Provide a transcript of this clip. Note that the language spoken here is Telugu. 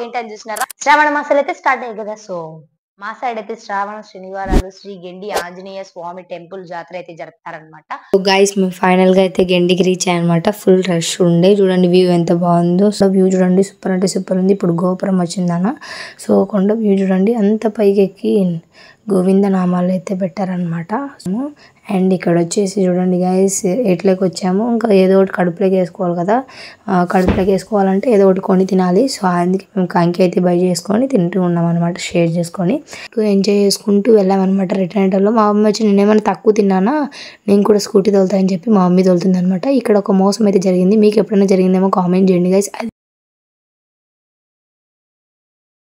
ఏంటని చూసినారా శ్రావణ మాసాలు అయితే స్టార్ట్ అయ్యాయి కదా సో మా సైడ్ అయితే శ్రావణ శనివారాలు శ్రీ గెండి ఆంజనేయ స్వామి టెంపుల్ జాతర అయితే జరుపుతారనమాట. గైస్ మేము ఫైనల్ గా అయితే గెండికి రీచ్ అయ్యనమాట. ఫుల్ రష్ ఉండే చూడండి వ్యూ ఎంత బాగుందో. సో వ్యూ చూడండి సూపర్ అంటే సూపర్ ఉంది. ఇప్పుడు గోపురం వచ్చిందన్న సో కొండ వ్యూ చూడండి అంత పైకి ఎక్కి గోవింద నామాలు అయితే పెట్టారనమాట. అండ్ ఇక్కడ వచ్చేసి చూడండి గైస్ ఎట్లకి వచ్చాము ఇంకా ఏదో ఒకటి కడుపులోకి వేసుకోవాలి కదా. కడుపులోకి వేసుకోవాలంటే ఏదో ఒకటి కొని తినాలి. సో అందుకే మేము కంకి అయితే బై చేసుకొని తింటూ ఉన్నాం అనమాట. షేర్ చేసుకొని ఎంజాయ్ చేసుకుంటూ వెళ్ళామన్నమాట. రిటర్న్ టైంలో మా మమ్మీ వచ్చి నేనేమైనా తక్కువ తిన్నానా నేను కూడా స్కూటీ తోలుతా అని చెప్పి మా మమ్మీ తోలుతుంది అనమాట. ఇక్కడ ఒక మోసం అయితే జరిగింది. మీకు ఎప్పుడైనా జరిగిందేమో కామెంట్ చేయండి గైస్.